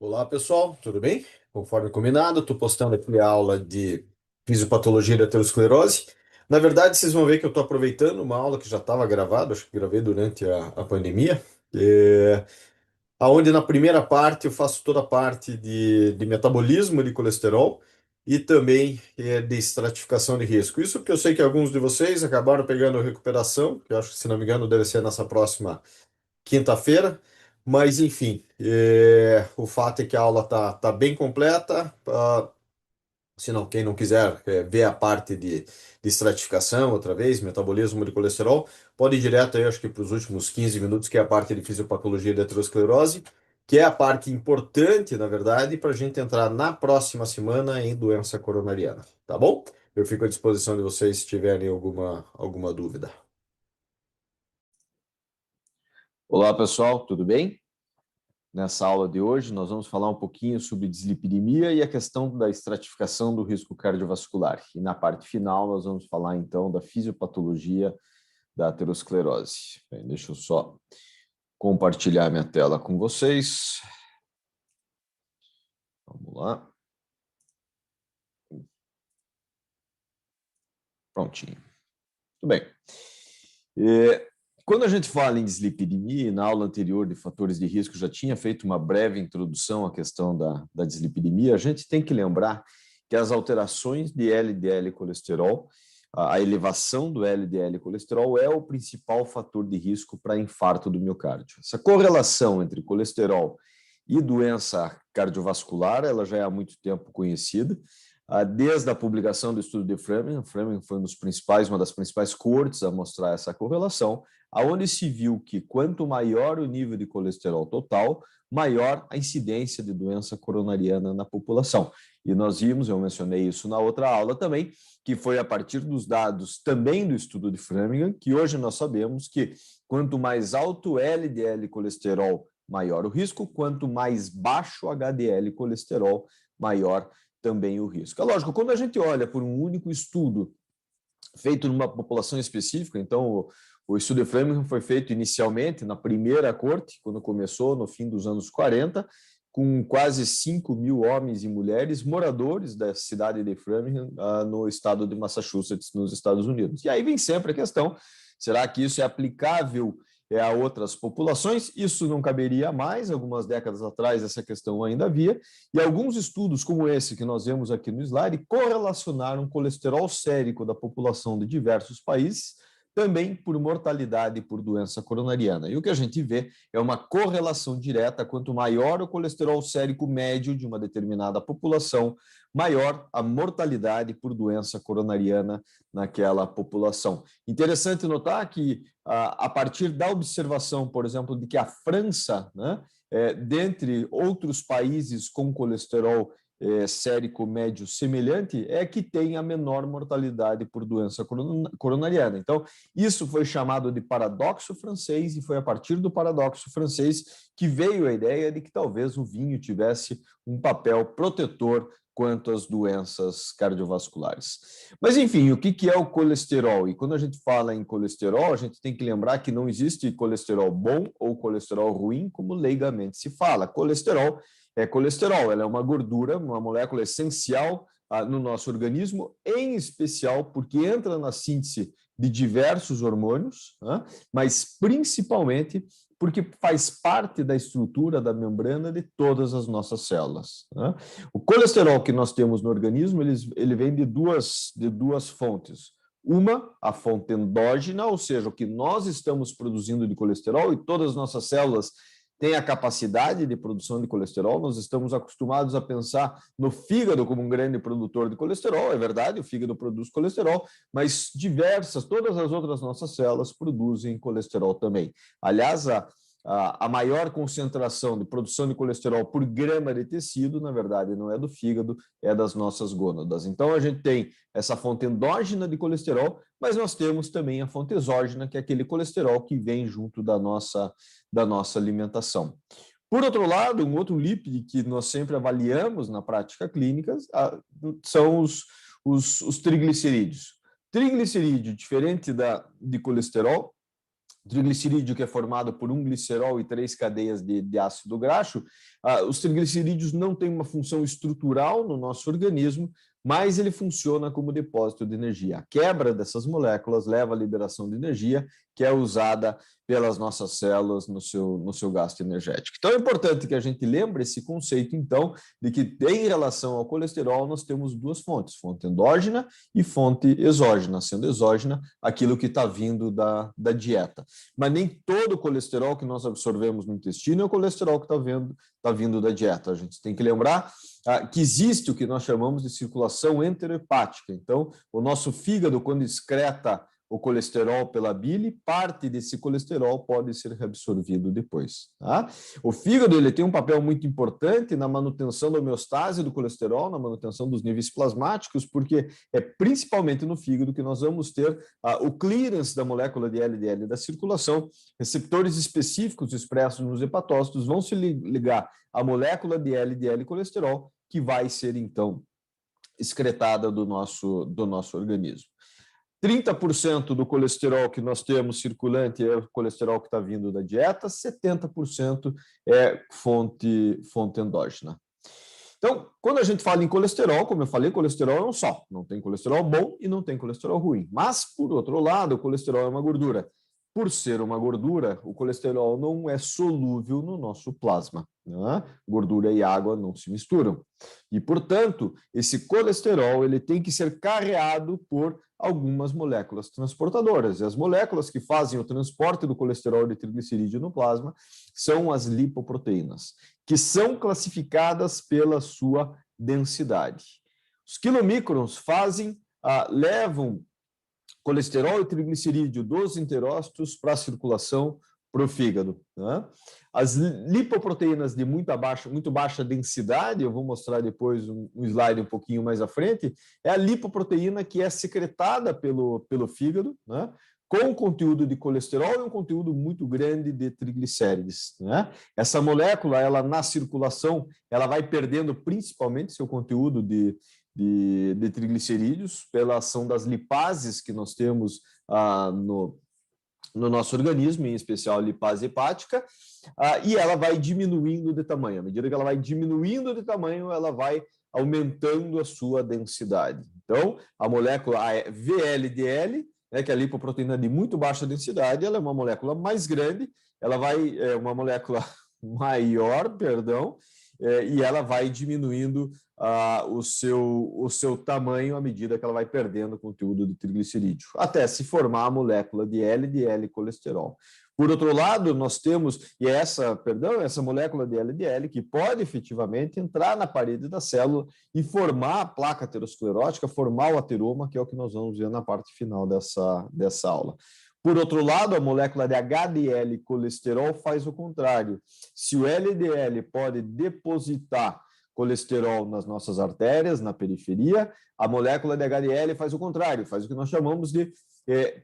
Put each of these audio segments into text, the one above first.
Olá, pessoal, tudo bem? Conforme combinado, estou postando aqui a aula de fisiopatologia da aterosclerose. Na verdade, vocês vão ver que eu estou aproveitando uma aula que já estava gravada, acho que gravei durante a pandemia, aonde na primeira parte eu faço toda a parte de metabolismo de colesterol e também de estratificação de risco. Isso porque eu sei que alguns de vocês acabaram pegando recuperação, que eu acho que, se não me engano, deve ser nessa próxima quinta-feira, mas enfim, o fato é que a aula tá bem completa. Se não, quem não quiser ver a parte de estratificação outra vez, metabolismo de colesterol, pode ir direto aí, acho que para os últimos 15 minutos, que é a parte de fisiopatologia da aterosclerose, que é a parte importante, na verdade, para a gente entrar na próxima semana em doença coronariana, tá bom? Eu fico à disposição de vocês se tiverem alguma dúvida. Olá, pessoal, tudo bem? Nessa aula de hoje, nós vamos falar um pouquinho sobre dislipidemia e a questão da estratificação do risco cardiovascular. E na parte final, nós vamos falar, então, da fisiopatologia da aterosclerose. Bem, deixa eu só compartilhar minha tela com vocês. Vamos lá. Prontinho. Tudo bem. Quando a gente fala em dislipidemia, na aula anterior de fatores de risco, já tinha feito uma breve introdução à questão da dislipidemia, a gente tem que lembrar que as alterações de LDL colesterol, a elevação do LDL colesterol é o principal fator de risco para infarto do miocárdio. Essa correlação entre colesterol e doença cardiovascular, ela já é há muito tempo conhecida, desde a publicação do estudo de Framingham. Framingham foi uma das principais cortes a mostrar essa correlação, aonde se viu que quanto maior o nível de colesterol total, maior a incidência de doença coronariana na população. E nós vimos, eu mencionei isso na outra aula também, que foi a partir dos dados também do estudo de Framingham, que hoje nós sabemos que quanto mais alto LDL colesterol, maior o risco, quanto mais baixo HDL colesterol, maior também o risco. É lógico, quando a gente olha por um único estudo feito numa população específica, então o estudo de Framingham foi feito inicialmente na primeira corte, quando começou no fim dos anos 40, com quase 5 mil homens e mulheres moradores da cidade de Framingham, no estado de Massachusetts, nos Estados Unidos. E aí vem sempre a questão, será que isso é aplicável a outras populações? Isso não caberia mais, algumas décadas atrás essa questão ainda havia, e alguns estudos como esse que nós vemos aqui no slide correlacionaram o colesterol sérico da população de diversos países também por mortalidade por doença coronariana. E o que a gente vê é uma correlação direta: quanto maior o colesterol sérico médio de uma determinada população, maior a mortalidade por doença coronariana naquela população. Interessante notar que, a partir da observação, por exemplo, de que a França, né, dentre outros países com colesterol sérico médio semelhante, é que tem a menor mortalidade por doença coronariana. Então, isso foi chamado de paradoxo francês, e foi a partir do paradoxo francês que veio a ideia de que talvez o vinho tivesse um papel protetor quanto às doenças cardiovasculares. Mas, enfim, o que é o colesterol? E quando a gente fala em colesterol, a gente tem que lembrar que não existe colesterol bom ou colesterol ruim, como leigamente se fala. Colesterol é colesterol, ela é uma gordura, uma molécula essencial no nosso organismo, em especial porque entra na síntese de diversos hormônios, né? Mas principalmente porque faz parte da estrutura da membrana de todas as nossas células, né? O colesterol que nós temos no organismo, ele vem de duas fontes. Uma, a fonte endógena, ou seja, o que nós estamos produzindo de colesterol, e todas as nossas células têm a capacidade de produção de colesterol. Nós estamos acostumados a pensar no fígado como um grande produtor de colesterol. É verdade, o fígado produz colesterol, mas todas as outras nossas células produzem colesterol também. Aliás, a maior concentração de produção de colesterol por grama de tecido, na verdade, não é do fígado, é das nossas gônadas. Então, a gente tem essa fonte endógena de colesterol, mas nós temos também a fonte exógena, que é aquele colesterol que vem junto da nossa alimentação. Por outro lado, um outro lipide que nós sempre avaliamos na prática clínica são os triglicerídeos. Triglicerídeo, diferente de colesterol, O triglicerídeo, que é formado por um glicerol e 3 cadeias de ácido graxo, os triglicerídeos não têm uma função estrutural no nosso organismo, mas ele funciona como depósito de energia. A quebra dessas moléculas leva à liberação de energia, que é usada pelas nossas células no seu gasto energético. Então, é importante que a gente lembre esse conceito, então, de que em relação ao colesterol, nós temos duas fontes, fonte endógena e fonte exógena, sendo exógena aquilo que está vindo da dieta. Mas nem todo o colesterol que nós absorvemos no intestino é o colesterol que está vindo da dieta. A gente tem que lembrar que existe o que nós chamamos de circulação enterohepática. Então, o nosso fígado, quando excreta o colesterol pela bile, parte desse colesterol pode ser reabsorvido depois. Tá? O fígado ele tem um papel muito importante na manutenção da homeostase do colesterol, na manutenção dos níveis plasmáticos, porque é principalmente no fígado que nós vamos ter o clearance da molécula de LDL da circulação. Receptores específicos expressos nos hepatócitos vão se ligar à molécula de LDL colesterol, que vai ser, então, excretada do nosso organismo. 30% do colesterol que nós temos circulante é o colesterol que está vindo da dieta, 70% é fonte endógena. Então, quando a gente fala em colesterol, como eu falei, colesterol é um só. Não tem colesterol bom e não tem colesterol ruim. Mas, por outro lado, o colesterol é uma gordura. Por ser uma gordura, o colesterol não é solúvel no nosso plasma. Né? Gordura e água não se misturam. E, portanto, esse colesterol ele tem que ser carreado por algumas moléculas transportadoras. E as moléculas que fazem o transporte do colesterol de triglicerídeo no plasma são as lipoproteínas, que são classificadas pela sua densidade. Os quilomicrons levam colesterol e triglicerídeo dos enterócitos para a circulação, para o fígado. Né? As lipoproteínas de muito baixa densidade, eu vou mostrar depois um slide um pouquinho mais à frente, é a lipoproteína que é secretada pelo fígado, né? Com conteúdo de colesterol e um conteúdo muito grande de triglicérides. Né? Essa molécula, ela na circulação, ela vai perdendo principalmente seu conteúdo de triglicerídeos pela ação das lipases que nós temos no nosso organismo, em especial a lipase hepática, e ela vai diminuindo de tamanho. À medida que ela vai diminuindo de tamanho, ela vai aumentando a sua densidade. Então, a molécula VLDL, que é a lipoproteína de muito baixa densidade, ela é uma molécula mais grande, uma molécula maior, e ela vai diminuindo o seu tamanho à medida que ela vai perdendo conteúdo de triglicerídeo, até se formar a molécula de LDL colesterol. Por outro lado, nós temos, essa molécula de LDL que pode efetivamente entrar na parede da célula e formar a placa aterosclerótica, formar o ateroma, que é o que nós vamos ver na parte final dessa aula. Por outro lado, a molécula de HDL colesterol faz o contrário. Se o LDL pode depositar colesterol nas nossas artérias, na periferia, a molécula de HDL faz o contrário, faz o que nós chamamos de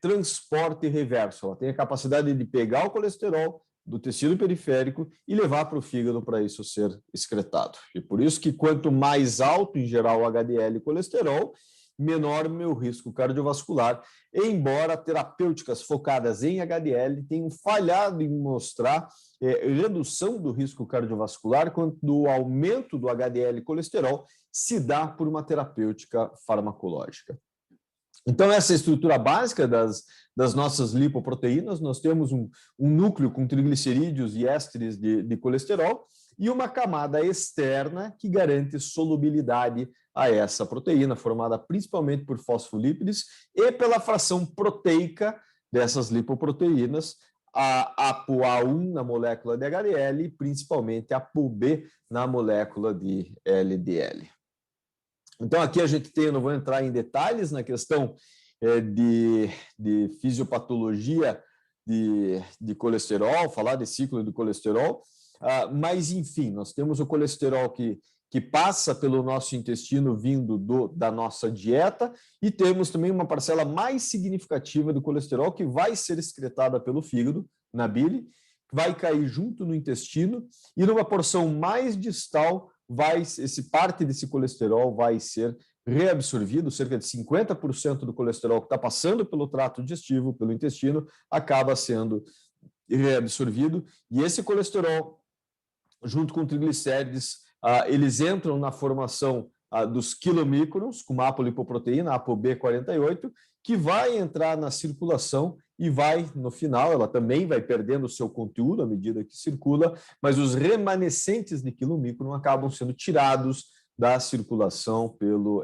transporte reverso. Ela tem a capacidade de pegar o colesterol do tecido periférico e levar para o fígado para isso ser excretado. E por isso que quanto mais alto, em geral, o HDL colesterol, menor o meu risco cardiovascular, embora terapêuticas focadas em HDL tenham falhado em mostrar redução do risco cardiovascular quando o aumento do HDL colesterol se dá por uma terapêutica farmacológica. Então, essa é a estrutura básica das nossas lipoproteínas. Nós temos um núcleo com triglicerídeos e ésteres de colesterol e uma camada externa que garante solubilidade a essa proteína, formada principalmente por fosfolípides e pela fração proteica dessas lipoproteínas, a ApoA1 na molécula de HDL e principalmente a ApoB na molécula de LDL. Então, aqui a gente tem, eu não vou entrar em detalhes na questão de fisiopatologia de colesterol, falar de ciclo de colesterol, mas, enfim, nós temos o colesterol que passa pelo nosso intestino vindo da nossa dieta e temos também uma parcela mais significativa do colesterol que vai ser excretada pelo fígado, na bile, vai cair junto no intestino e numa porção mais distal parte desse colesterol vai ser reabsorvido, cerca de 50% do colesterol que está passando pelo trato digestivo, pelo intestino, acaba sendo reabsorvido, e esse colesterol, junto com triglicérides, eles entram na formação dos quilomícrons, com uma apolipoproteína, ApoB48, que vai entrar na circulação e vai, no final, ela também vai perdendo o seu conteúdo à medida que circula, mas os remanescentes de quilomícron acabam sendo tirados da circulação,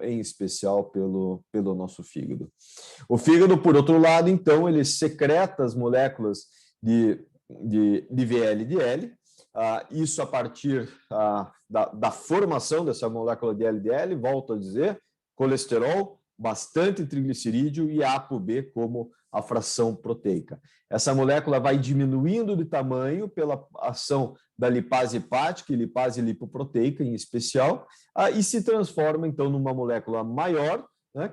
em especial pelo nosso fígado. O fígado, por outro lado, então, ele secreta as moléculas de VLDL, isso a partir da formação dessa molécula de LDL, volto a dizer, colesterol, bastante triglicerídeo e ApoB como a fração proteica. Essa molécula vai diminuindo de tamanho pela ação da lipase hepática e lipase lipoproteica em especial, e se transforma então numa molécula maior, né?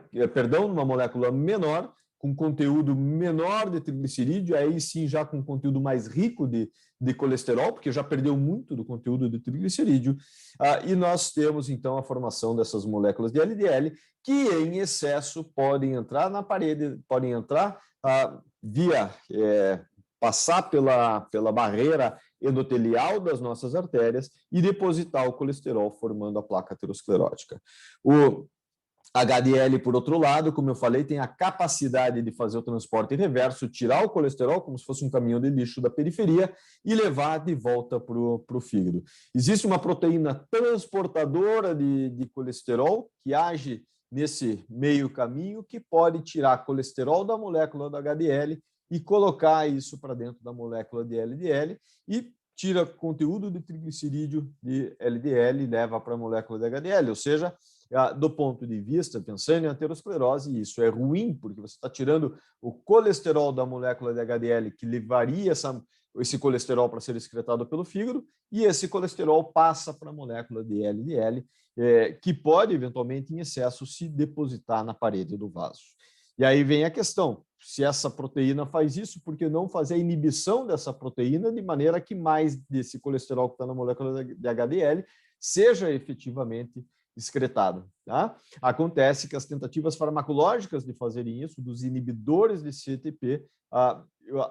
Numa molécula menor, com conteúdo menor de triglicerídeo, aí sim já com conteúdo mais rico de colesterol, porque já perdeu muito do conteúdo de triglicerídeo, e nós temos então a formação dessas moléculas de LDL, que em excesso podem entrar na parede, podem entrar passar pela barreira endotelial das nossas artérias e depositar o colesterol, formando a placa aterosclerótica. O HDL, por outro lado, como eu falei, tem a capacidade de fazer o transporte reverso, tirar o colesterol como se fosse um caminhão de lixo da periferia e levar de volta para o fígado. Existe uma proteína transportadora de colesterol que age nesse meio caminho, que pode tirar colesterol da molécula do HDL e colocar isso para dentro da molécula de LDL e tira conteúdo de triglicerídeo de LDL e leva para a molécula de HDL, ou seja, do ponto de vista, pensando em aterosclerose, isso é ruim, porque você está tirando o colesterol da molécula de HDL, que levaria esse colesterol para ser excretado pelo fígado, e esse colesterol passa para a molécula de LDL, que pode, eventualmente, em excesso, se depositar na parede do vaso. E aí vem a questão, se essa proteína faz isso, por que não fazer a inibição dessa proteína de maneira que mais desse colesterol que está na molécula de HDL seja efetivamente excretado. Tá? Acontece que as tentativas farmacológicas de fazerem isso, dos inibidores de CETP,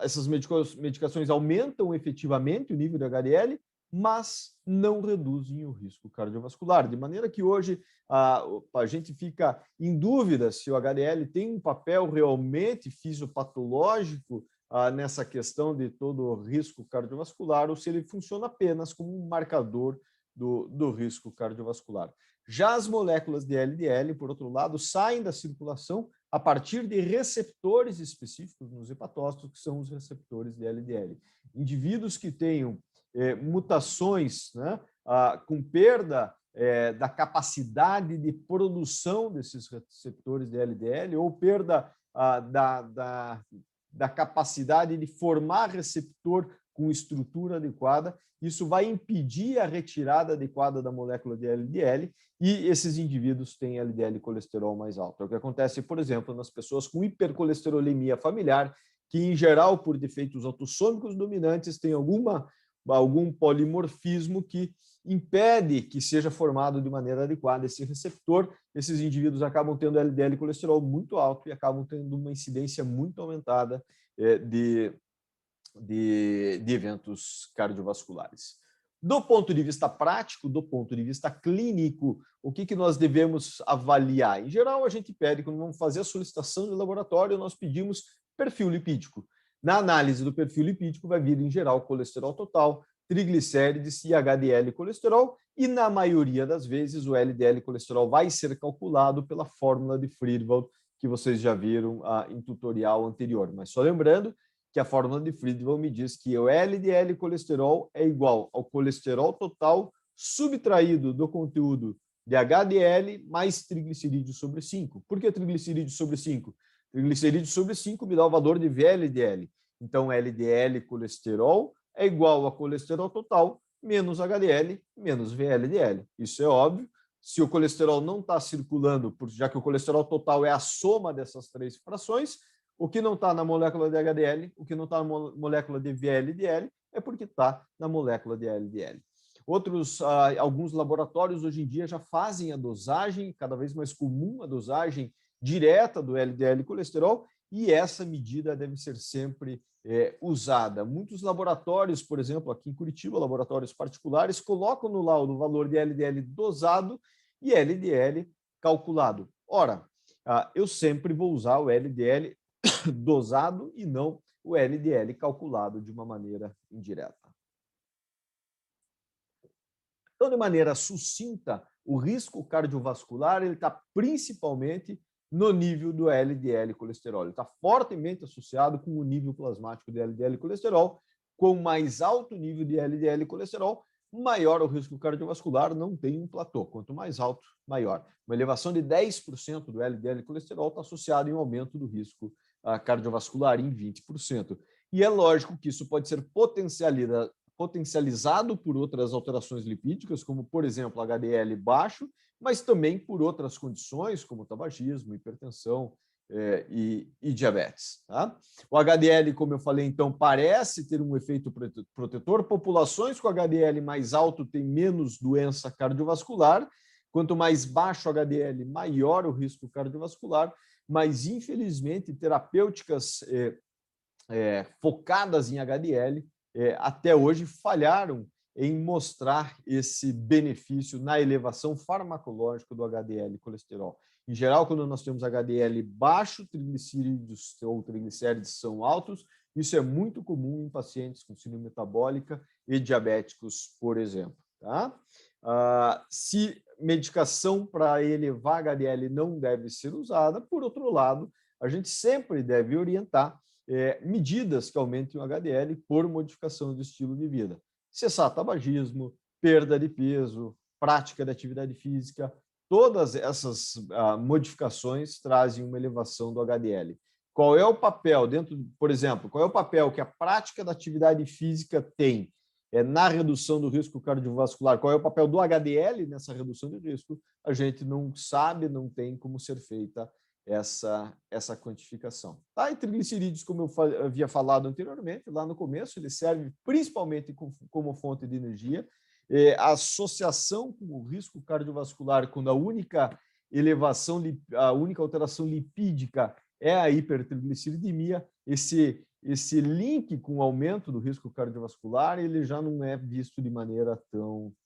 essas medicações aumentam efetivamente o nível de HDL, mas não reduzem o risco cardiovascular, de maneira que hoje a gente fica em dúvida se o HDL tem um papel realmente fisiopatológico nessa questão de todo o risco cardiovascular, ou se ele funciona apenas como um marcador do risco cardiovascular. Já as moléculas de LDL, por outro lado, saem da circulação a partir de receptores específicos nos hepatócitos, que são os receptores de LDL. Indivíduos que tenham mutações, né, com perda da capacidade de produção desses receptores de LDL ou perda da capacidade de formar receptor com estrutura adequada, isso vai impedir a retirada adequada da molécula de LDL e esses indivíduos têm LDL e colesterol mais alto. É o que acontece, por exemplo, nas pessoas com hipercolesterolemia familiar, que, em geral, por defeitos autossômicos dominantes, tem algum polimorfismo que impede que seja formado de maneira adequada esse receptor. Esses indivíduos acabam tendo LDL e colesterol muito alto e acabam tendo uma incidência muito aumentada de eventos cardiovasculares. Do ponto de vista prático, do ponto de vista clínico, o que nós devemos avaliar? Em geral, a gente pede, quando vamos fazer a solicitação de laboratório, nós pedimos perfil lipídico. Na análise do perfil lipídico vai vir, em geral, colesterol total, triglicérides e HDL colesterol, e na maioria das vezes o LDL colesterol vai ser calculado pela fórmula de Friedewald, que vocês já viram em tutorial anterior. Mas só lembrando que a fórmula de Friedewald me diz que o LDL colesterol é igual ao colesterol total subtraído do conteúdo de HDL mais triglicerídeo sobre 5. Por que triglicerídeo sobre 5? Triglicerídeo sobre 5 me dá o valor de VLDL. Então, LDL colesterol é igual a colesterol total menos HDL menos VLDL. Isso é óbvio. Se o colesterol não está circulando, já que o colesterol total é a soma dessas três frações, o que não está na molécula de HDL, o que não está na molécula de VLDL, é porque está na molécula de LDL. Alguns laboratórios hoje em dia já fazem a dosagem, cada vez mais comum a dosagem direta do LDL colesterol, e essa medida deve ser sempre usada. Muitos laboratórios, por exemplo, aqui em Curitiba, laboratórios particulares, colocam no laudo o valor de LDL dosado e LDL calculado. Ora, eu sempre vou usar o LDL dosado e não o LDL calculado de uma maneira indireta. Então, de maneira sucinta, o risco cardiovascular está principalmente no nível do LDL colesterol. Ele está fortemente associado com o nível plasmático de LDL colesterol. Com mais alto nível de LDL colesterol, maior o risco cardiovascular, não tem um platô. Quanto mais alto, maior. Uma elevação de 10% do LDL colesterol está associada em um aumento do risco cardiovascular em 20%. E é lógico que isso pode ser potencializado por outras alterações lipídicas, como, por exemplo, HDL baixo, mas também por outras condições, como tabagismo, hipertensão e diabetes. Tá? O HDL, como eu falei, então, parece ter um efeito protetor. Populações com HDL mais alto têm menos doença cardiovascular. Quanto mais baixo o HDL, maior o risco cardiovascular. Mas, infelizmente, terapêuticas focadas em HDL até hoje falharam em mostrar esse benefício na elevação farmacológica do HDL colesterol. Em geral, quando nós temos HDL baixo, triglicíridos ou triglicérides são altos. Isso é muito comum em pacientes com síndrome metabólica e diabéticos, por exemplo. Tá? Se medicação para elevar HDL não deve ser usada, por outro lado, a gente sempre deve orientar medidas que aumentem o HDL por modificação do estilo de vida. Cessar tabagismo, perda de peso, prática de atividade física, todas essas modificações trazem uma elevação do HDL. Qual é o papel por exemplo, qual é o papel que a prática da atividade física tem na redução do risco cardiovascular? Qual é o papel do HDL nessa redução de risco? A gente não sabe, não tem como ser feita essa quantificação. Tá? E triglicerídeos, como eu havia falado anteriormente, lá no começo, ele serve principalmente como fonte de energia. A associação com o risco cardiovascular, quando a única alteração lipídica é a hipertrigliceridemia, esse link com o aumento do risco cardiovascular, ele já não é visto de maneira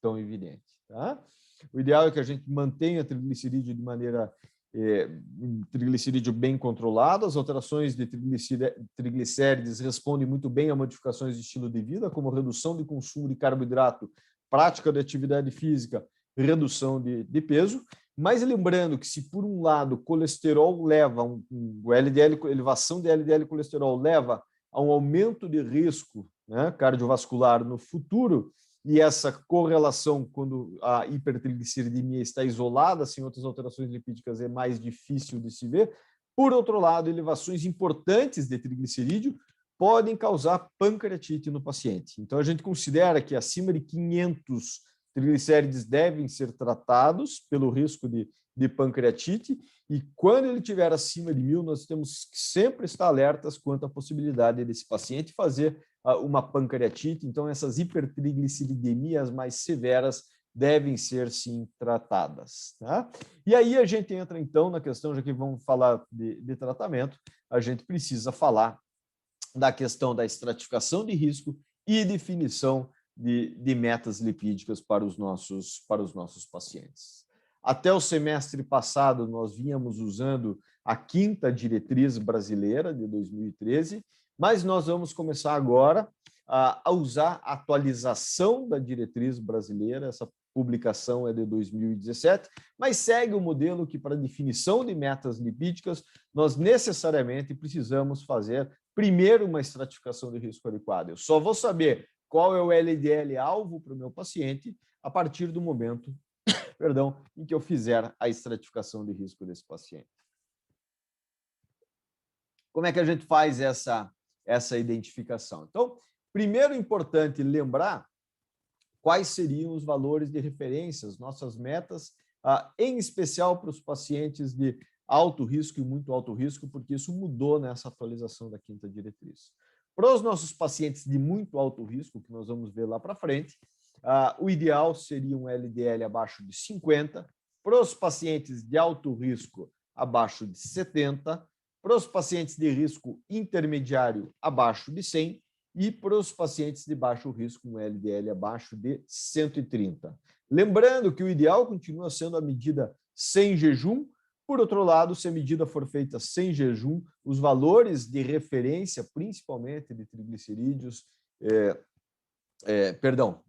tão evidente. Tá? O ideal é que a gente mantenha a triglicerídeo de maneira triglicerídeo bem controlado. As alterações de triglicérides respondem muito bem a modificações de estilo de vida, como redução de consumo de carboidrato, prática de atividade física, redução de peso. Mas lembrando que se, por um lado, colesterol leva elevação de LDL colesterol leva a um aumento de risco, né, cardiovascular no futuro, e essa correlação, quando a hipertrigliceridemia está isolada, sem outras alterações lipídicas, é mais difícil de se ver. Por outro lado, elevações importantes de triglicerídeo podem causar pancreatite no paciente. Então, a gente considera que acima de 500 triglicérides devem ser tratados pelo risco de pancreatite, e quando ele estiver acima de 1.000, nós temos que sempre estar alertas quanto à possibilidade desse paciente fazer uma pancreatite. Então, essas hipertrigliceridemias mais severas devem ser, sim, tratadas. Tá? E aí a gente entra, então, na questão, já que vamos falar de tratamento, a gente precisa falar da questão da estratificação de risco e definição de metas lipídicas para os nossos pacientes. Até o semestre passado, nós vínhamos usando a 5ª diretriz brasileira de 2013, mas nós vamos começar agora a usar a atualização da diretriz brasileira. Essa publicação é de 2017, mas segue o modelo que, para definição de metas lipídicas, nós necessariamente precisamos fazer primeiro uma estratificação de risco adequada. Eu só vou saber qual é o LDL-alvo para o meu paciente a partir do momento, em que eu fizer a estratificação de risco desse paciente. Como é que a gente faz essa identificação? Então, primeiro é importante lembrar quais seriam os valores de referência, as nossas metas, em especial para os pacientes de alto risco e muito alto risco, porque isso mudou nessa atualização da 5ª diretriz. Para os nossos pacientes de muito alto risco, que nós vamos ver lá para frente, O ideal seria um LDL abaixo de 50, para os pacientes de alto risco, abaixo de 70, para os pacientes de risco intermediário, abaixo de 100, e para os pacientes de baixo risco, um LDL abaixo de 130. Lembrando que o ideal continua sendo a medida sem jejum. Por outro lado, se a medida for feita sem jejum, os valores de referência, principalmente de triglicerídeos,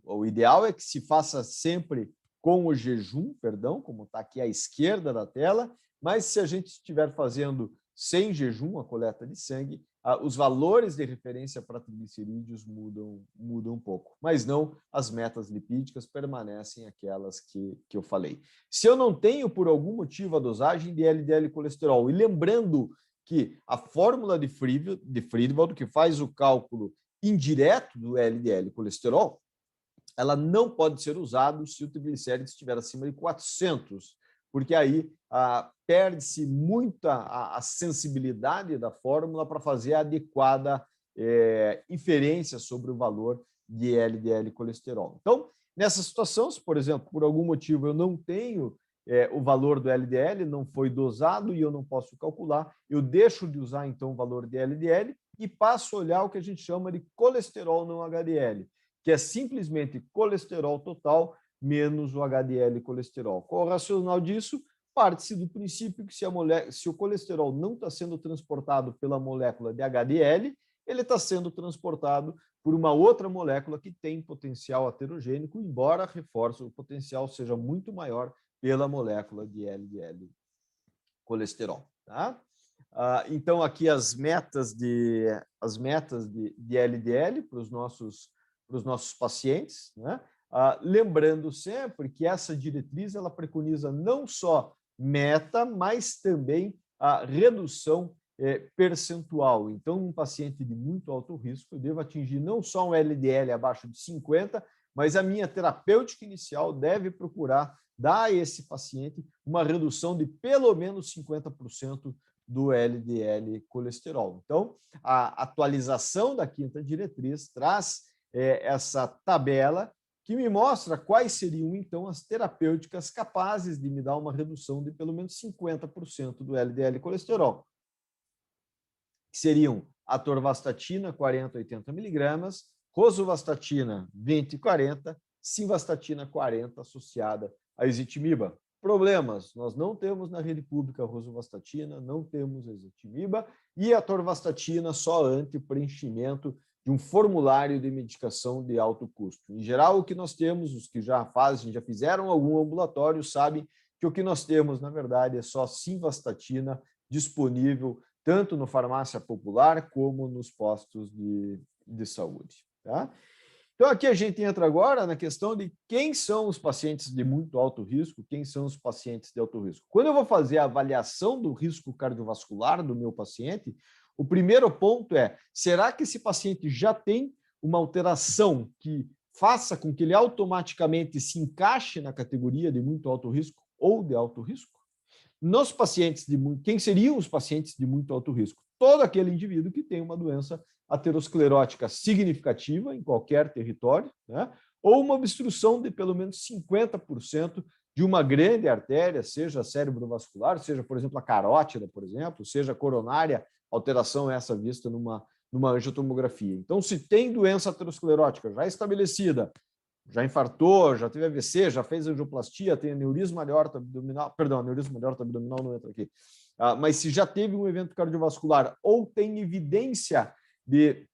o ideal é que se faça sempre com o jejum, como está aqui à esquerda da tela, mas se a gente estiver fazendo sem jejum, a coleta de sangue, os valores de referência para triglicerídeos mudam um pouco, mas não as metas lipídicas, permanecem aquelas que eu falei. Se eu não tenho, por algum motivo, a dosagem de LDL colesterol, e lembrando que a fórmula de Friedwald, que faz o cálculo indireto do LDL colesterol, ela não pode ser usada se o triglicérides estiver acima de 400, porque aí perde-se muito a sensibilidade da fórmula para fazer a adequada inferência sobre o valor de LDL colesterol. Então, nessa situação, se, por exemplo, por algum motivo eu não tenho o valor do LDL, não foi dosado e eu não posso calcular, eu deixo de usar, então, o valor de LDL e passo a olhar o que a gente chama de colesterol não HDL, que é simplesmente colesterol total menos o HDL colesterol. Qual é o racional disso? Parte-se do princípio que se o colesterol não está sendo transportado pela molécula de HDL, ele está sendo transportado por uma outra molécula que tem potencial aterogênico, embora, reforço, o potencial seja muito maior pela molécula de LDL colesterol. Tá? Então, aqui as metas de LDL para os nossos pacientes, né? Lembrando sempre que essa diretriz ela preconiza não só meta, mas também a redução percentual. Então, um paciente de muito alto risco, eu devo atingir não só um LDL abaixo de 50, mas a minha terapêutica inicial deve procurar dar a esse paciente uma redução de pelo menos 50% do LDL colesterol. Então, a atualização da quinta diretriz traz essa tabela que me mostra quais seriam, então, as terapêuticas capazes de me dar uma redução de pelo menos 50% do LDL colesterol. Que seriam atorvastatina, 40 a 80 miligramas, rosuvastatina, 20 e 40, simvastatina, 40, associada a ezetimiba. Problemas, nós não temos na rede pública rosuvastatina, não temos ezetimiba, e a atorvastatina só ante o preenchimento de um formulário de medicação de alto custo. Em geral, o que nós temos, os que já fizeram algum ambulatório, sabem que o que nós temos, na verdade, é só simvastatina disponível tanto no farmácia popular como nos postos de saúde. Tá? Então, aqui a gente entra agora na questão de quem são os pacientes de muito alto risco, quem são os pacientes de alto risco. Quando eu vou fazer a avaliação do risco cardiovascular do meu paciente, o primeiro ponto é, será que esse paciente já tem uma alteração que faça com que ele automaticamente se encaixe na categoria de muito alto risco ou de alto risco? Nos pacientes quem seriam os pacientes de muito alto risco? Todo aquele indivíduo que tem uma doença aterosclerótica significativa em qualquer território, né? Ou uma obstrução de pelo menos 50% de uma grande artéria, seja cerebrovascular, seja, por exemplo, a carótida, por exemplo, seja coronária, alteração essa vista numa angiotomografia. Então, se tem doença aterosclerótica já estabelecida, já infartou, já teve AVC, já fez angioplastia, tem aneurisma de aorta abdominal, perdão, aneurisma de aorta abdominal não entra aqui, mas se já teve um evento cardiovascular ou tem evidência de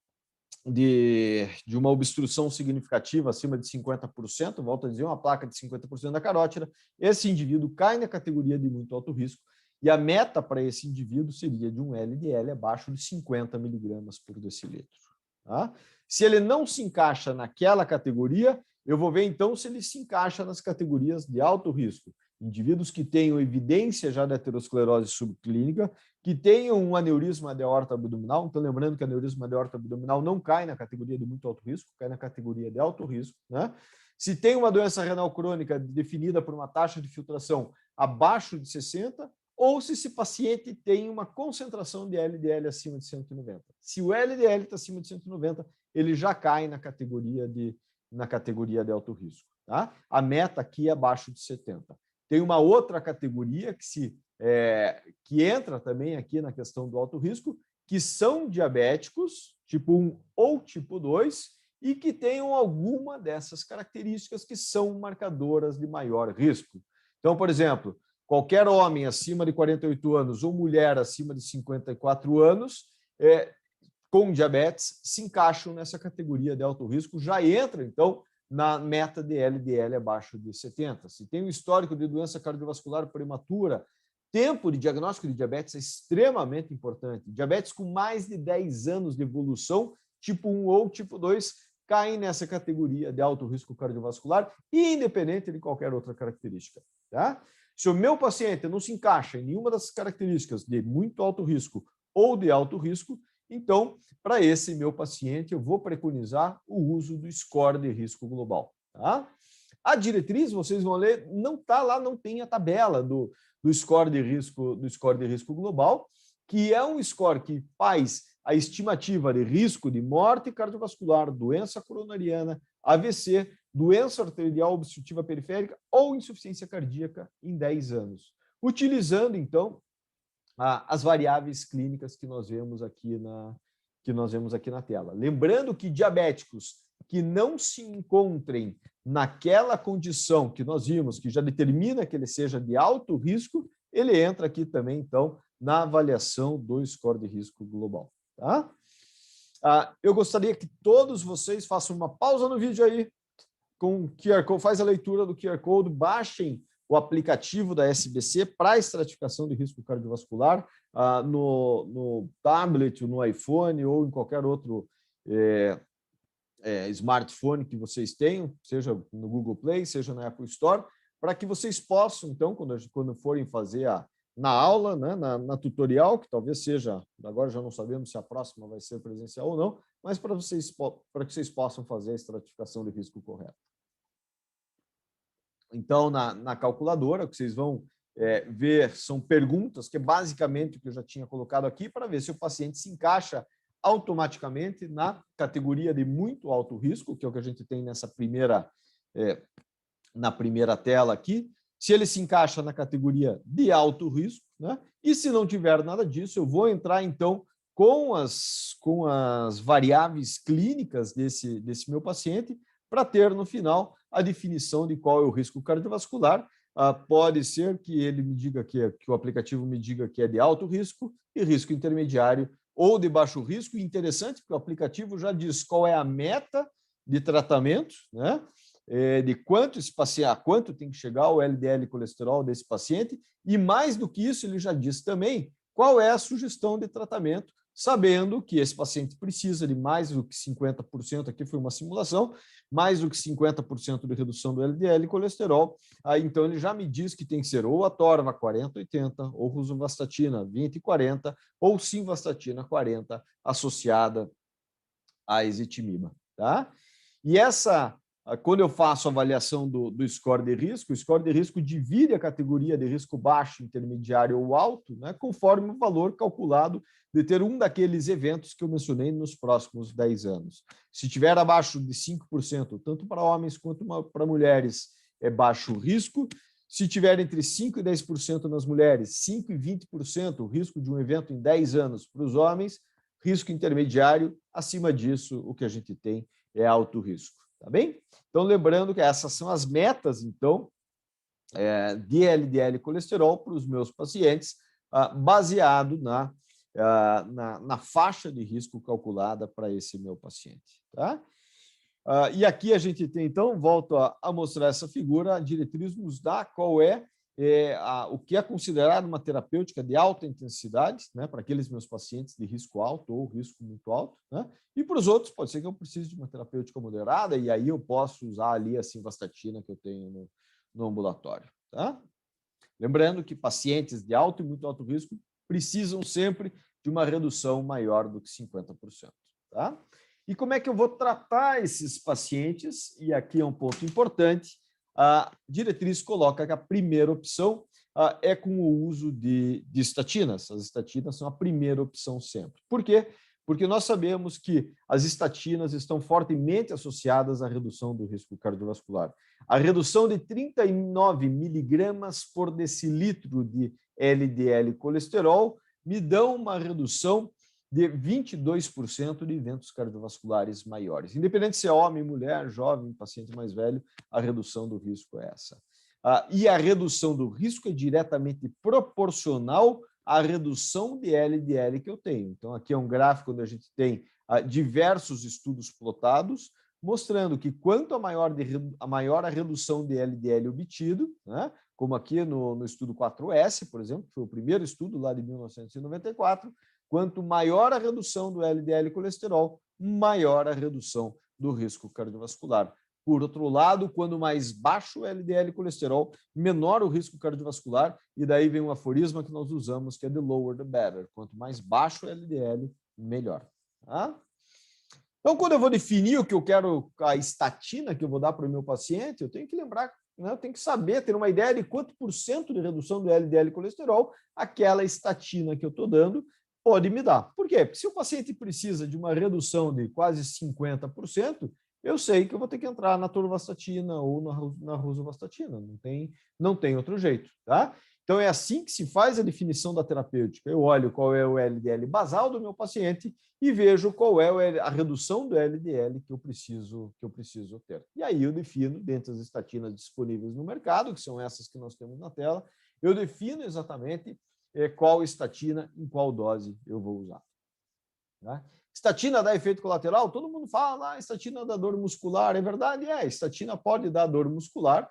uma obstrução significativa acima de 50%, volto a dizer, uma placa de 50% da carótida, esse indivíduo cai na categoria de muito alto risco e a meta para esse indivíduo seria de um LDL abaixo de 50 miligramas por decilitro. Tá? Se ele não se encaixa naquela categoria, eu vou ver então se ele se encaixa nas categorias de alto risco. Indivíduos que tenham evidência já de aterosclerose subclínica, que tenham um aneurisma de aorta abdominal. Então, lembrando que aneurisma de aorta abdominal não cai na categoria de muito alto risco, cai na categoria de alto risco. Né? Se tem uma doença renal crônica definida por uma taxa de filtração abaixo de 60, ou se esse paciente tem uma concentração de LDL acima de 190. Se o LDL está acima de 190, ele já cai na categoria de na categoria de alto risco. Tá? A meta aqui é abaixo de 70. Tem uma outra categoria que entra também aqui na questão do alto risco, que são diabéticos, tipo 1 ou tipo 2, e que tenham alguma dessas características que são marcadoras de maior risco. Então, por exemplo, qualquer homem acima de 48 anos ou mulher acima de 54 anos com diabetes se encaixam nessa categoria de alto risco, já entra, então, na meta de LDL abaixo de 70. Se tem um histórico de doença cardiovascular prematura, tempo de diagnóstico de diabetes é extremamente importante. Diabetes com mais de 10 anos de evolução, tipo 1 ou tipo 2, caem nessa categoria de alto risco cardiovascular, independente de qualquer outra característica. Tá? Se o meu paciente não se encaixa em nenhuma das características de muito alto risco ou de alto risco, então, para esse meu paciente, eu vou preconizar o uso do score de risco global. Tá? A diretriz, vocês vão ler, não está lá, não tem a tabela do score de risco global, que é um score que faz a estimativa de risco de morte cardiovascular, doença coronariana, AVC, doença arterial obstrutiva periférica ou insuficiência cardíaca em 10 anos, utilizando, então, as variáveis clínicas que nós vemos aqui na tela. Lembrando que diabéticos que não se encontrem naquela condição que nós vimos, que já determina que ele seja de alto risco, ele entra aqui também, então, na avaliação do score de risco global. Tá? Eu gostaria que todos vocês façam uma pausa no vídeo aí, com o QR Code, faz a leitura do QR Code, baixem o aplicativo da SBC para estratificação de risco cardiovascular no tablet, no iPhone ou em qualquer outro smartphone que vocês tenham, seja no Google Play, seja na Apple Store, para que vocês possam, então, quando forem fazer na aula, né, na tutorial, que talvez seja, agora já não sabemos se a próxima vai ser presencial ou não, mas para que vocês possam fazer a estratificação de risco correta. Então, na calculadora, o que vocês vão ver são perguntas, que é basicamente o que eu já tinha colocado aqui, para ver se o paciente se encaixa automaticamente na categoria de muito alto risco, que é o que a gente tem na primeira tela aqui, se ele se encaixa na categoria de alto risco, né? E se não tiver nada disso, eu vou entrar, então, com as variáveis clínicas desse meu paciente, para ter, no final, a definição de qual é o risco cardiovascular. Pode ser que ele me diga que o aplicativo me diga que é de alto risco e risco intermediário ou de baixo risco. E interessante, porque o aplicativo já diz qual é a meta de tratamento, né? De quanto quanto tem que chegar o LDL colesterol desse paciente, e mais do que isso, ele já diz também qual é a sugestão de tratamento, sabendo que esse paciente precisa de mais do que 50%, aqui foi uma simulação, mais do que 50% de redução do LDL colesterol, então ele já me diz que tem que ser ou atorva 40-80, ou rosuvastatina 20-40, ou simvastatina 40, associada à ezetimiba. Tá? E quando eu faço a avaliação do score de risco, o score de risco divide a categoria de risco baixo, intermediário ou alto, né, conforme o valor calculado de ter um daqueles eventos que eu mencionei nos próximos 10 anos. Se tiver abaixo de 5%, tanto para homens quanto para mulheres, é baixo risco. Se tiver entre 5% e 10% nas mulheres, 5% e 20% o risco de um evento em 10 anos para os homens, risco intermediário. Acima disso, o que a gente tem é alto risco. Tá bem? Então, lembrando que essas são as metas, então, de LDL colesterol para os meus pacientes, baseado na faixa de risco calculada para esse meu paciente. Tá? E aqui a gente tem, então, volto a mostrar essa figura, a diretriz nos dá qual o que é considerado uma terapêutica de alta intensidade, né, para aqueles meus pacientes de risco alto ou risco muito alto, né, e para os outros pode ser que eu precise de uma terapêutica moderada, e aí eu posso usar ali a simvastatina que eu tenho no ambulatório. Tá? Lembrando que pacientes de alto e muito alto risco precisam sempre de uma redução maior do que 50%. Tá? E como é que eu vou tratar esses pacientes? E aqui é um ponto importante. A diretriz coloca que a primeira opção é com o uso de estatinas. As estatinas são a primeira opção sempre. Por quê? Porque nós sabemos que as estatinas estão fortemente associadas à redução do risco cardiovascular. A redução de 39 miligramas por decilitro de LDL colesterol me dão uma redução de 22% de eventos cardiovasculares maiores. Independente se é homem, mulher, jovem, paciente mais velho, a redução do risco é essa. E a redução do risco é diretamente proporcional à redução de LDL que eu tenho. Então, aqui é um gráfico onde a gente tem diversos estudos plotados, mostrando que quanto a maior a redução de LDL obtido, né, como aqui no estudo 4S, por exemplo, que foi o primeiro estudo lá de 1994, quanto maior a redução do LDL colesterol, maior a redução do risco cardiovascular. Por outro lado, quando mais baixo o LDL colesterol, menor o risco cardiovascular, e daí vem um aforisma que nós usamos, que é the lower the better. Quanto mais baixo o LDL, melhor. Tá? Então, quando eu vou definir o que eu quero, a estatina que eu vou dar para o meu paciente, eu tenho que lembrar, né, eu tenho que saber, ter uma ideia de quanto por cento de redução do LDL colesterol aquela estatina que eu estou dando pode me dar. Por quê? Porque se o paciente precisa de uma redução de quase 50%, eu sei que eu vou ter que entrar na atorvastatina ou na rosuvastatina. Não tem outro jeito. Tá? Então, é assim que se faz a definição da terapêutica. Eu olho qual é o LDL basal do meu paciente e vejo qual é a redução do LDL que eu preciso ter. E aí eu defino, dentre as estatinas disponíveis no mercado, que são essas que nós temos na tela, eu defino exatamente qual estatina, em qual dose eu vou usar. Tá? Estatina dá efeito colateral? Todo mundo fala, estatina dá dor muscular. É verdade? Estatina pode dar dor muscular.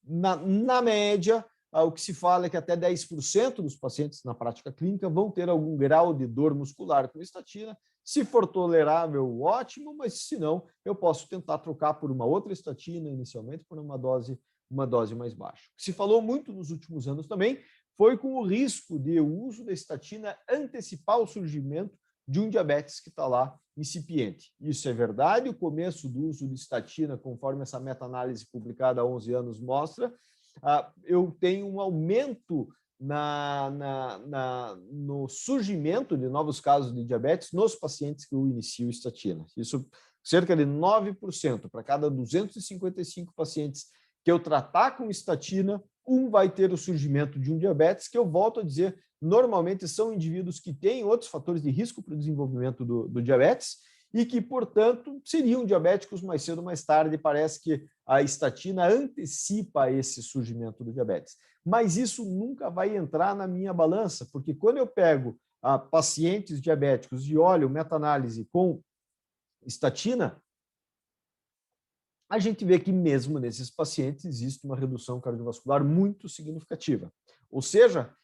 Na média, o que se fala é que até 10% dos pacientes na prática clínica vão ter algum grau de dor muscular com estatina. Se for tolerável, ótimo, mas se não, eu posso tentar trocar por uma outra estatina, inicialmente por uma dose mais baixa. O que se falou muito nos últimos anos também foi com o risco de o uso da estatina antecipar o surgimento de um diabetes que está lá incipiente. Isso é verdade, o começo do uso de estatina, conforme essa meta-análise publicada há 11 anos mostra, eu tenho um aumento no surgimento de novos casos de diabetes nos pacientes que eu inicio estatina. Isso cerca de 9%. Para cada 255 pacientes que eu tratar com estatina, vai ter o surgimento de um diabetes, que eu volto a dizer, normalmente são indivíduos que têm outros fatores de risco para o desenvolvimento do diabetes e que, portanto, seriam diabéticos mais cedo ou mais tarde. Parece que a estatina antecipa esse surgimento do diabetes. Mas isso nunca vai entrar na minha balança, porque quando eu pego pacientes diabéticos e olho meta-análise com estatina, a gente vê que mesmo nesses pacientes existe uma redução cardiovascular muito significativa. Ou seja,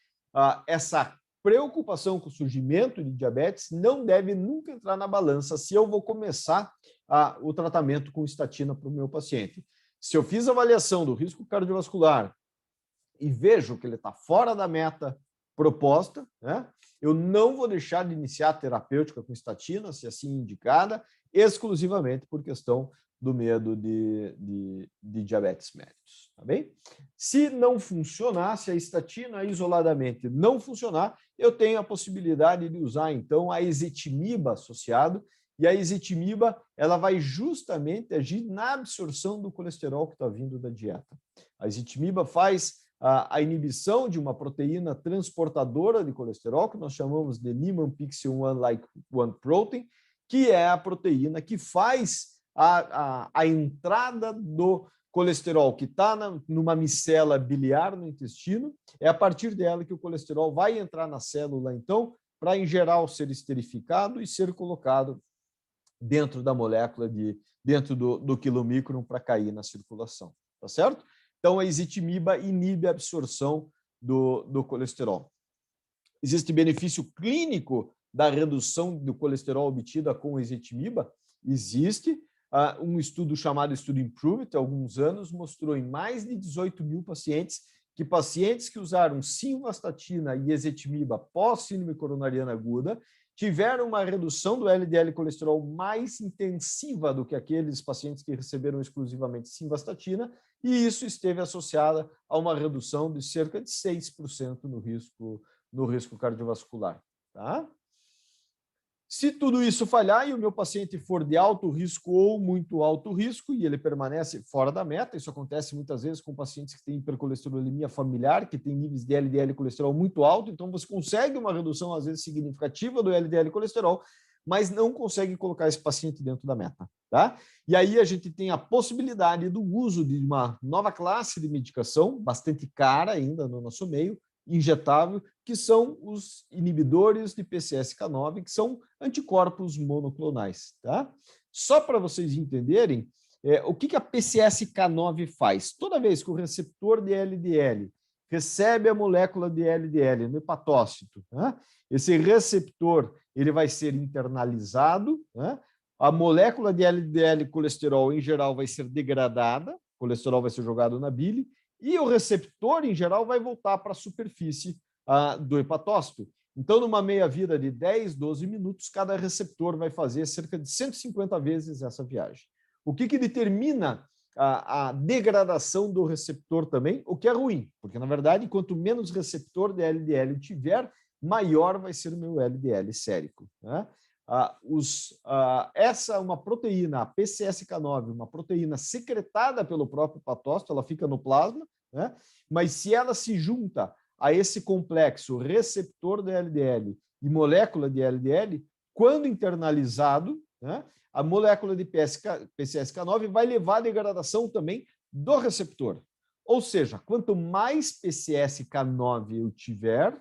essa preocupação com o surgimento de diabetes não deve nunca entrar na balança se eu vou começar o tratamento com estatina para o meu paciente. Se eu fiz a avaliação do risco cardiovascular e vejo que ele está fora da meta proposta, né, eu não vou deixar de iniciar a terapêutica com estatina, se assim indicada, exclusivamente por questão do medo de diabetes mellitus, tá bem? Se não funcionar, se a estatina isoladamente não funcionar, eu tenho a possibilidade de usar, então, a ezetimiba associado, e a ezetimiba, ela vai justamente agir na absorção do colesterol que está vindo da dieta. A ezetimiba faz a inibição de uma proteína transportadora de colesterol, que nós chamamos de Niemann-Pick 1 protein, que é a proteína que faz a entrada do colesterol que está numa micela biliar no intestino. É a partir dela que o colesterol vai entrar na célula, então, para, em geral, ser esterificado e ser colocado dentro da molécula, dentro do quilomicron para cair na circulação. Tá certo? Então, a ezetimiba inibe a absorção do colesterol. Existe benefício clínico da redução do colesterol obtida com ezetimiba? Existe. Um estudo chamado Estudo Improve, há alguns anos, mostrou em mais de 18 mil pacientes que usaram simvastatina e ezetimiba pós-síndrome coronariana aguda tiveram uma redução do LDL colesterol mais intensiva do que aqueles pacientes que receberam exclusivamente simvastatina, e isso esteve associado a uma redução de cerca de 6% no risco cardiovascular. Tá? Se tudo isso falhar e o meu paciente for de alto risco ou muito alto risco e ele permanece fora da meta, isso acontece muitas vezes com pacientes que têm hipercolesterolemia familiar, que têm níveis de LDL colesterol muito alto, então você consegue uma redução, às vezes, significativa do LDL colesterol, mas não consegue colocar esse paciente dentro da meta. Tá? E aí a gente tem a possibilidade do uso de uma nova classe de medicação, bastante cara ainda no nosso meio, injetável, que são os inibidores de PCSK9, que são anticorpos monoclonais. Tá? Só para vocês entenderem, o que a PCSK9 faz? Toda vez que o receptor de LDL recebe a molécula de LDL no hepatócito, tá? Esse receptor ele vai ser internalizado, tá? A molécula de LDL colesterol, em geral, vai ser degradada, o colesterol vai ser jogado na bile, e o receptor, em geral, vai voltar para a superfície do hepatócito. Então, numa meia-vida de 10, 12 minutos, cada receptor vai fazer cerca de 150 vezes essa viagem. O que determina a degradação do receptor também? O que é ruim, porque, na verdade, quanto menos receptor de LDL tiver, maior vai ser o meu LDL sérico. Né? Essa é uma proteína, a PCSK9, uma proteína secretada pelo próprio patócito, ela fica no plasma, né? Mas se ela se junta a esse complexo receptor de LDL e molécula de LDL, quando internalizado, né, a molécula de PCSK9 vai levar à degradação também do receptor. Ou seja, quanto mais PCSK9 eu tiver,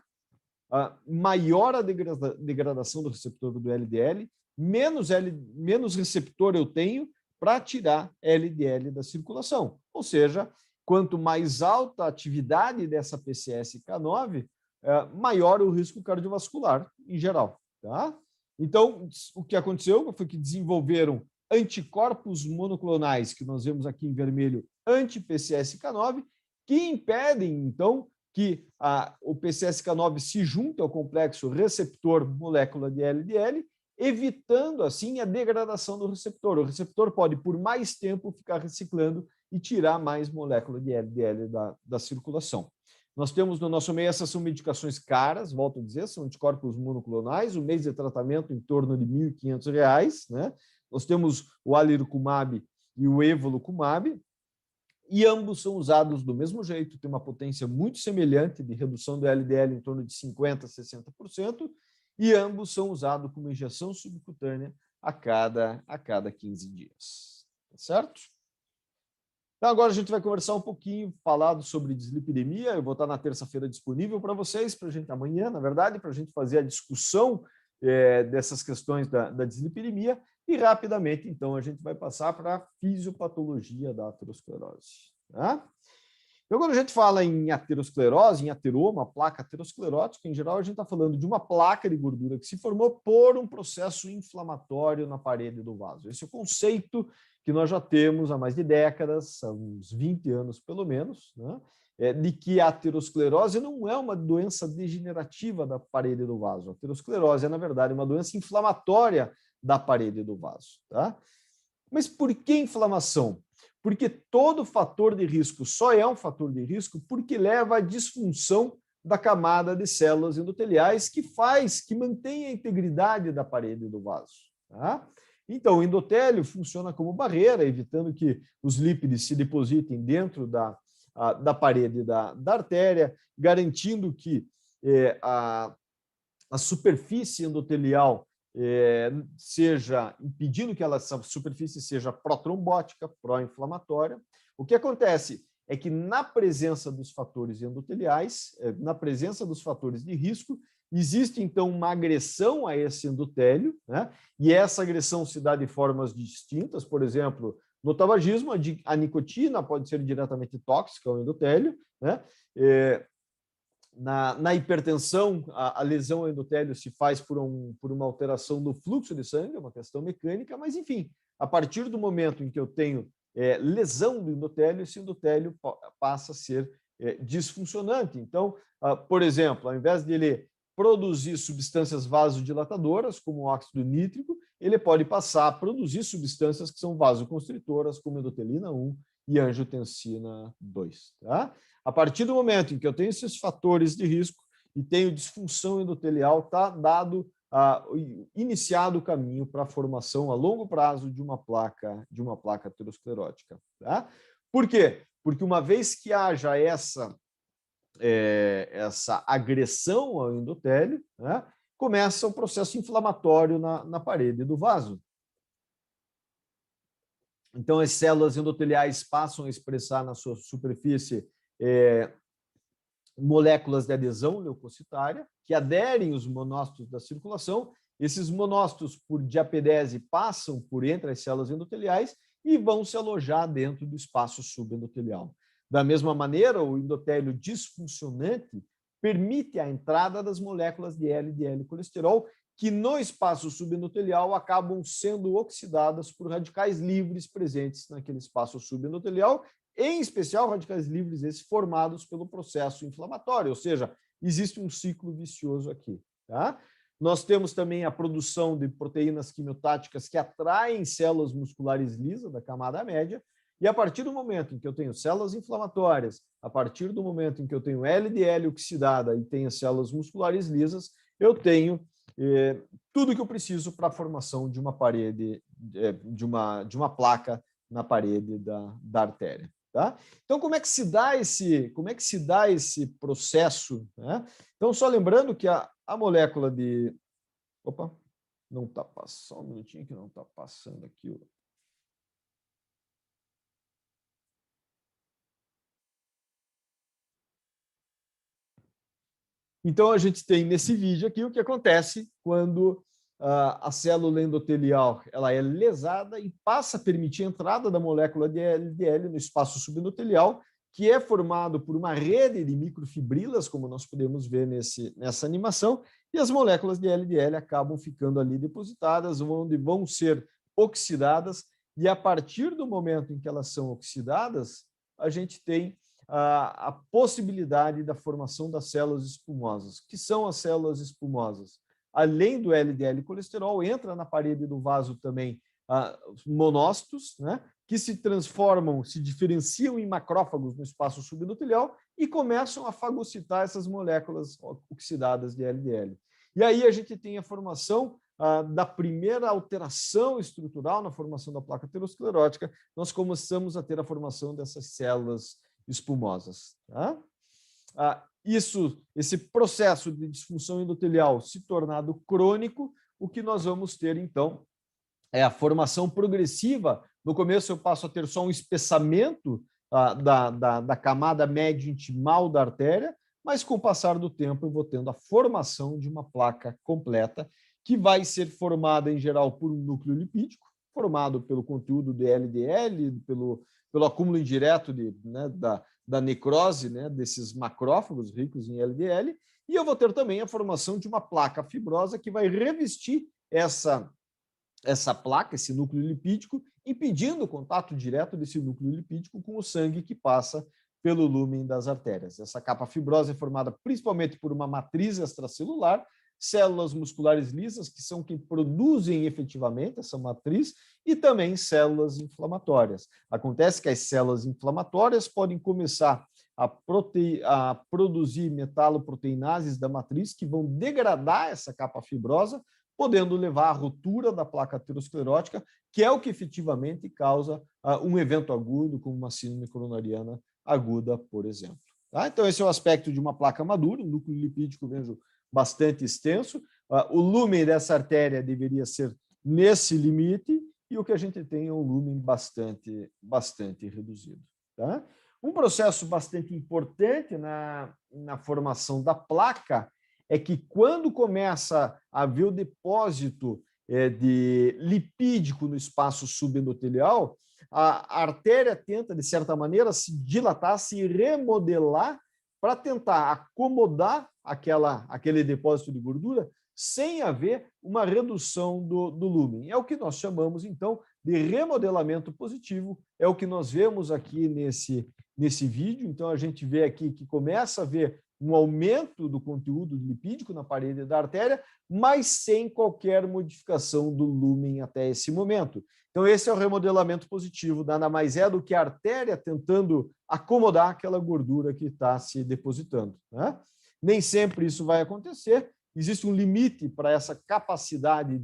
maior a degradação do receptor do LDL, menos receptor eu tenho para tirar LDL da circulação. Ou seja, quanto mais alta a atividade dessa PCSK9, maior o risco cardiovascular em geral. Tá? Então, o que aconteceu foi que desenvolveram anticorpos monoclonais, que nós vemos aqui em vermelho, anti-PCSK9, que impedem, então, que o PCSK9 se junte ao complexo receptor-molécula de LDL, evitando, assim, a degradação do receptor. O receptor pode, por mais tempo, ficar reciclando e tirar mais molécula de LDL da circulação. Nós temos no nosso meio, essas são medicações caras, volto a dizer, são anticorpos monoclonais, o mês de tratamento em torno de R$ 1.500, né? Nós temos o alirocumab e o evolocumab, e ambos são usados do mesmo jeito, tem uma potência muito semelhante de redução do LDL em torno de 50% a 60%, e ambos são usados como injeção subcutânea a cada 15 dias. Tá certo? Então, agora a gente vai conversar um pouquinho, falar sobre dislipidemia. Eu vou estar na terça-feira disponível para vocês, para a gente, amanhã, na verdade, para a gente fazer a discussão dessas questões da dislipidemia. E rapidamente, então, a gente vai passar para a fisiopatologia da aterosclerose. Tá? Então, quando a gente fala em aterosclerose, em ateroma, placa aterosclerótica, em geral, a gente está falando de uma placa de gordura que se formou por um processo inflamatório na parede do vaso. Esse é o conceito que nós já temos há mais de décadas, há uns 20 anos pelo menos, né? De que a aterosclerose não é uma doença degenerativa da parede do vaso. A aterosclerose é, na verdade, uma doença inflamatória da parede do vaso. Tá? Mas por que inflamação? Porque todo fator de risco só é um fator de risco porque leva à disfunção da camada de células endoteliais que mantém a integridade da parede do vaso. Tá? Então, o endotélio funciona como barreira, evitando que os lípides se depositem dentro da parede da artéria, garantindo que a superfície endotelial impedindo que essa superfície seja pró-trombótica, pró-inflamatória. O que acontece é que na presença dos fatores endoteliais, na presença dos fatores de risco, existe então uma agressão a esse endotélio, né? E essa agressão se dá de formas distintas. Por exemplo, no tabagismo, a nicotina pode ser diretamente tóxica ao endotélio, né? Na hipertensão, a lesão ao endotélio se faz por uma alteração do fluxo de sangue, é uma questão mecânica, mas, enfim, a partir do momento em que eu tenho lesão do endotélio, esse endotélio passa a ser disfuncionante. Então, por exemplo, ao invés de ele produzir substâncias vasodilatadoras, como o óxido nítrico, ele pode passar a produzir substâncias que são vasoconstritoras, como endotelina 1 e angiotensina 2. Tá? A partir do momento em que eu tenho esses fatores de risco e tenho disfunção endotelial, está dado iniciado o caminho para a formação a longo prazo de uma placa aterosclerótica. Tá? Por quê? Porque uma vez que haja essa agressão ao endotélio, né, começa o processo inflamatório na parede do vaso. Então, as células endoteliais passam a expressar na sua superfície moléculas de adesão leucocitária, que aderem os monócitos da circulação. Esses monócitos, por diapedese, passam por entre as células endoteliais e vão se alojar dentro do espaço subendotelial. Da mesma maneira, o endotélio disfuncionante permite a entrada das moléculas de LDL colesterol, que no espaço subendotelial acabam sendo oxidadas por radicais livres presentes naquele espaço subendotelial, em especial radicais livres esses formados pelo processo inflamatório, ou seja, existe um ciclo vicioso aqui. Tá? Nós temos também a produção de proteínas quimiotáticas que atraem células musculares lisas da camada média, e a partir do momento em que eu tenho células inflamatórias, a partir do momento em que eu tenho LDL oxidada e tenho células musculares lisas, eu tenho tudo que eu preciso para a formação de uma parede, de uma placa na parede da artéria. Tá? Então, como é que se dá esse processo? Né? Então, só lembrando que a molécula de... Opa, não está passando, só um minutinho que não está passando aqui. Então, a gente tem nesse vídeo aqui o que acontece quando a célula endotelial ela é lesada e passa a permitir a entrada da molécula de LDL no espaço subendotelial, que é formado por uma rede de microfibrilas, como nós podemos ver nessa animação, e as moléculas de LDL acabam ficando ali depositadas, onde vão ser oxidadas, e a partir do momento em que elas são oxidadas, a gente tem a possibilidade da formação das células espumosas. O que são as células espumosas? Além do LDL colesterol, entra na parede do vaso também monócitos, né, que se transformam, se diferenciam em macrófagos no espaço subendotelial e começam a fagocitar essas moléculas oxidadas de LDL. E aí a gente tem a formação da primeira alteração estrutural na formação da placa aterosclerótica, nós começamos a ter a formação dessas células espumosas. Tá? Esse processo de disfunção endotelial se tornado crônico, o que nós vamos ter, então, é a formação progressiva. No começo, eu passo a ter só um espessamento da camada média intimal da artéria, mas com o passar do tempo, eu vou tendo a formação de uma placa completa, que vai ser formada, em geral, por um núcleo lipídico, formado pelo conteúdo de LDL, pelo acúmulo indireto da necrose, né, desses macrófagos ricos em LDL, e eu vou ter também a formação de uma placa fibrosa que vai revestir essa placa, esse núcleo lipídico, impedindo o contato direto desse núcleo lipídico com o sangue que passa pelo lúmen das artérias. Essa capa fibrosa é formada principalmente por uma matriz extracelular, células musculares lisas, que são quem produzem efetivamente essa matriz, e também células inflamatórias. Acontece que as células inflamatórias podem começar a produzir metaloproteinases da matriz, que vão degradar essa capa fibrosa, podendo levar à ruptura da placa aterosclerótica, que é o que efetivamente causa um evento agudo, como uma síndrome coronariana aguda, por exemplo. Tá? Então, esse é o aspecto de uma placa madura, um núcleo lipídico, vejo, bastante extenso. O lumen dessa artéria deveria ser nesse limite, e o que a gente tem é um lumen bastante reduzido. Tá? Um processo bastante importante na formação da placa é que, quando começa a haver o depósito de lipídico no espaço subendotelial, a artéria tenta, de certa maneira, se dilatar, se remodelar para tentar acomodar aquele depósito de gordura sem haver uma redução do lumen. É o que nós chamamos, então, de remodelamento positivo, é o que nós vemos aqui nesse vídeo. Então, a gente vê aqui que começa a haver um aumento do conteúdo lipídico na parede da artéria, mas sem qualquer modificação do lumen até esse momento. Então, esse é o remodelamento positivo, nada mais é do que a artéria tentando acomodar aquela gordura que está se depositando. Né? Nem sempre isso vai acontecer, existe um limite para essa capacidade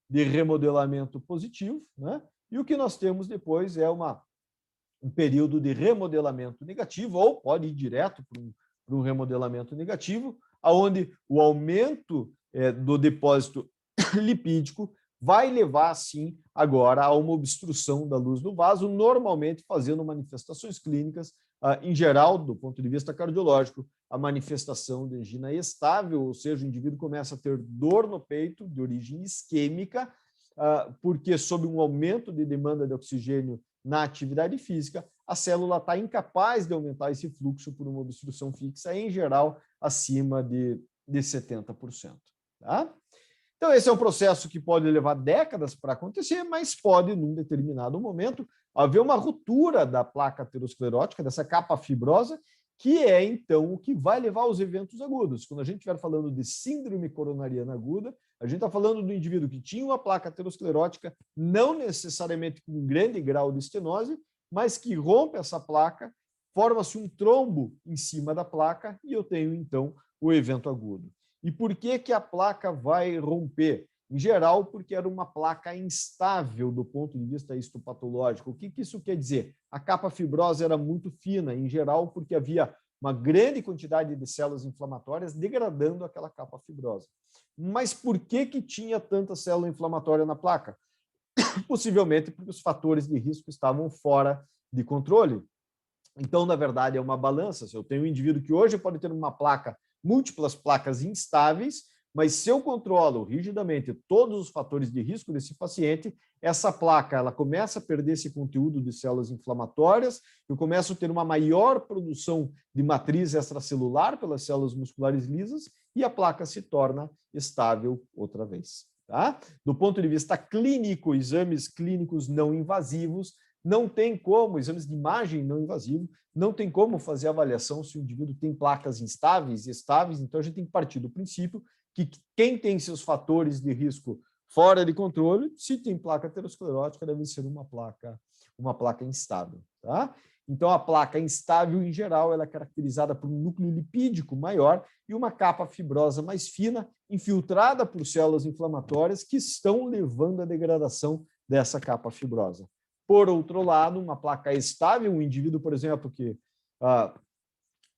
de remodelamento positivo, né? E o que nós temos depois é um período de remodelamento negativo, ou pode ir direto para um remodelamento negativo, onde o aumento do depósito lipídico vai levar, sim, agora a uma obstrução da luz do vaso, normalmente fazendo manifestações clínicas, em geral, do ponto de vista cardiológico, a manifestação de angina estável, ou seja, o indivíduo começa a ter dor no peito de origem isquêmica, porque sob um aumento de demanda de oxigênio na atividade física, a célula está incapaz de aumentar esse fluxo por uma obstrução fixa, em geral, acima de 70%. Tá? Então, esse é um processo que pode levar décadas para acontecer, mas pode, num determinado momento, haver uma ruptura da placa aterosclerótica, dessa capa fibrosa, que é, então, o que vai levar aos eventos agudos. Quando a gente estiver falando de síndrome coronariana aguda, a gente está falando do indivíduo que tinha uma placa aterosclerótica, não necessariamente com um grande grau de estenose, mas que rompe essa placa, forma-se um trombo em cima da placa e eu tenho, então, o evento agudo. E por que a placa vai romper? Em geral, porque era uma placa instável do ponto de vista histopatológico. O que isso quer dizer? A capa fibrosa era muito fina, em geral, porque havia uma grande quantidade de células inflamatórias degradando aquela capa fibrosa. Mas por que tinha tanta célula inflamatória na placa? Possivelmente porque os fatores de risco estavam fora de controle. Então, na verdade, é uma balança. Se eu tenho um indivíduo que hoje pode ter uma placa, múltiplas placas instáveis, mas se eu controlo rigidamente todos os fatores de risco desse paciente, essa placa ela começa a perder esse conteúdo de células inflamatórias, eu começo a ter uma maior produção de matriz extracelular pelas células musculares lisas e a placa se torna estável outra vez. Tá? Do ponto de vista clínico, exames clínicos não invasivos, não tem como, exames de imagem não invasivo, não tem como fazer avaliação se o indivíduo tem placas instáveis e estáveis, então a gente tem que partir do princípio que quem tem seus fatores de risco fora de controle, se tem placa aterosclerótica, deve ser uma placa instável. Tá? Então, a placa instável, em geral, ela é caracterizada por um núcleo lipídico maior e uma capa fibrosa mais fina, infiltrada por células inflamatórias que estão levando à degradação dessa capa fibrosa. Por outro lado, uma placa estável, um indivíduo, por exemplo, que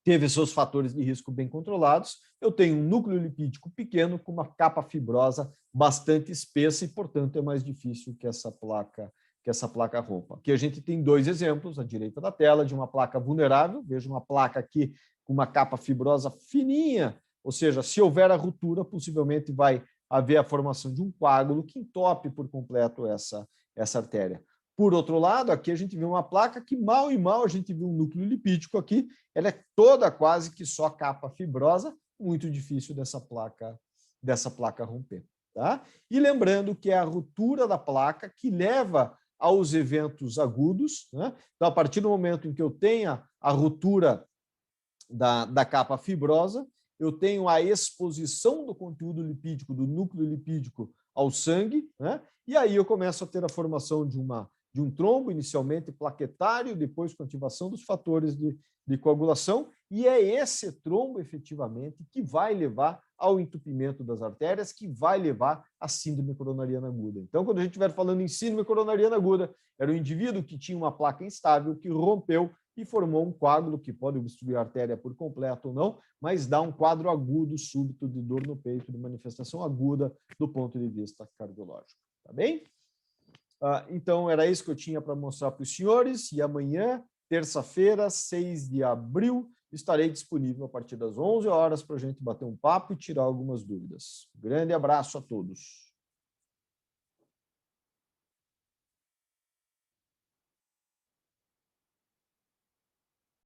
teve seus fatores de risco bem controlados, eu tenho um núcleo lipídico pequeno com uma capa fibrosa bastante espessa e, portanto, é mais difícil que essa placa rompa. Aqui a gente tem dois exemplos à direita da tela de uma placa vulnerável. Veja uma placa aqui com uma capa fibrosa fininha, ou seja, se houver a ruptura, possivelmente vai haver a formação de um coágulo que entope por completo essa artéria. Por outro lado, aqui a gente vê uma placa que mal e mal a gente vê um núcleo lipídico aqui, ela é toda quase que só capa fibrosa, muito difícil dessa placa romper. Tá? E lembrando que é a ruptura da placa que leva aos eventos agudos, né? Então, a partir do momento em que eu tenha a ruptura da capa fibrosa, eu tenho a exposição do conteúdo lipídico, do núcleo lipídico ao sangue, né? E aí eu começo a ter a formação de um trombo, inicialmente plaquetário, depois com ativação dos fatores de coagulação, e é esse trombo, efetivamente, que vai levar ao entupimento das artérias, que vai levar à síndrome coronariana aguda. Então, quando a gente estiver falando em síndrome coronariana aguda, era um indivíduo que tinha uma placa instável, que rompeu e formou um coágulo que pode obstruir a artéria por completo ou não, mas dá um quadro agudo, súbito, de dor no peito, de manifestação aguda do ponto de vista cardiológico. Tá bem? Então, era isso que eu tinha para mostrar para os senhores, e amanhã, terça-feira, 6 de abril, estarei disponível a partir das 11 horas para a gente bater um papo e tirar algumas dúvidas. Grande abraço a todos.